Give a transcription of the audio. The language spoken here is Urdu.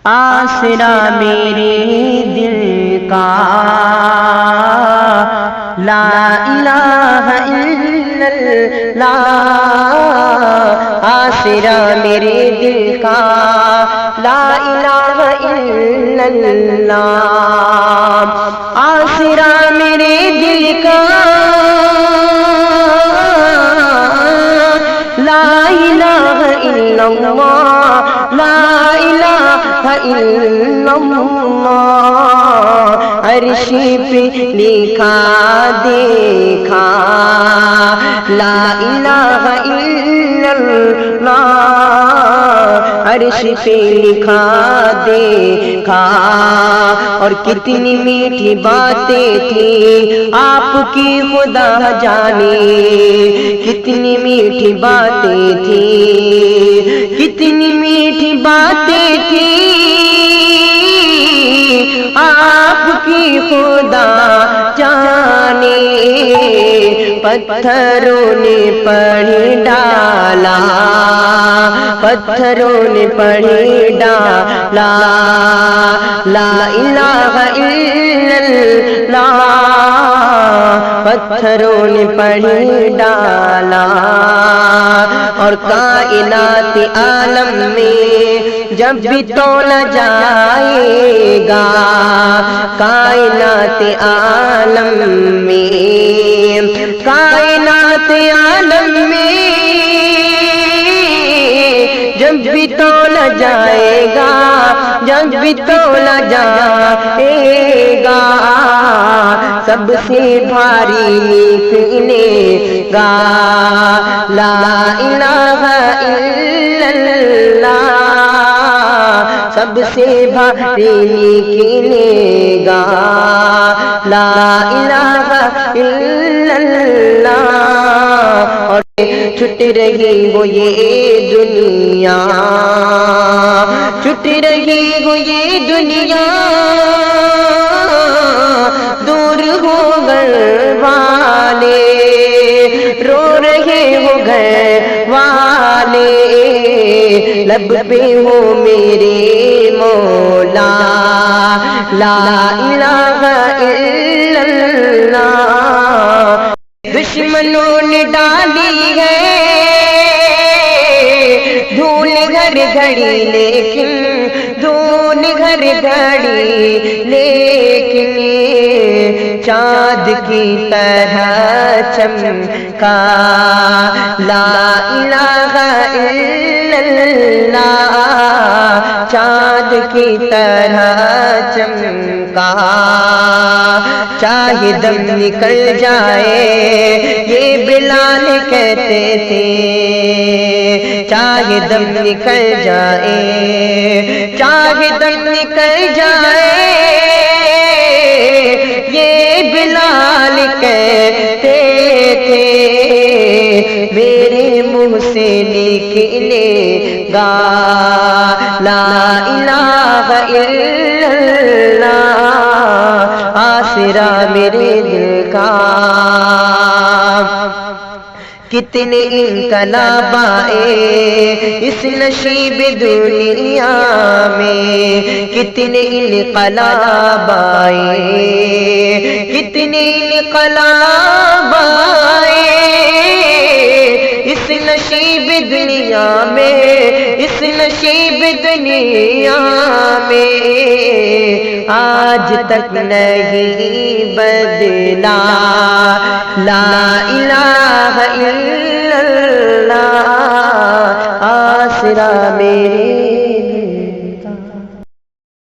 آسرا میرے دل کا لا الہ الا اللہ، آسرا میرے دل کا لا الہ الا اللہ، آسرا میرے دل کا لا الہ الا اللہ، لا الہ الا اللہ، عرش پہ لکھا دیکھا لا الہ الا اللہ، عرش پہ لکھا دیکھا، اور کتنی میٹھی باتیں تھیں آپ کی خدا جانے، کتنی میٹھی باتیں تھیں، کتنی میٹھی باتیں تھیں آپ کی خدا جانے، پتھروں نے پڑھ ڈالا، پتھروں نے پڑھ ڈالا لا الہ الا اللہ، پتھروں نے پڑھ ڈالا، اور کائنات عالم میں جب بھی تولا جائے گا، کائنات عالم میں، کائنات عالم میں جب بھی تولا جائے گا، جب بھی تولا جائے گا، سب سے بھاری نکلے گا لا الہ الا اللہ، سب سے بھاری نکلے گا لا الہ الا اللہ، اور چھٹ رہی وہ یہ دنیا، چھٹ رہی وہ یہ دنیا، دور ہو گھر والے، رو رہے ہو گھر والے، لب پہ ہو میرے مولا لا الہ الا اللہ، دشمنوں نے ڈالی ہے دھول گھر گھڑی، لیکن دھول گھر گھڑی لیکن چاند کی طرح چمکا لا الہ الا اللہ، چاند کی طرح چمکا، چاہے دم نکل جائے یہ بلال کہتے تھے، چاہے دم نکل جائے، چاہے دم نکل جائے یہ بلال کہتے تھے، میرے منہ سے نکلے گا لا الہ الا اللہ، آسرا میرے دل کا، کتنے انقلاب آئے اس نشیب دنیا میں، کتنے انقلاب آئے، کتنے انقلاب آئے اس نشیب دنیا میں، اس نشیب دنیا میں، آج تک نہیں بدلا لا الہ الا اللہ، آسرا میرے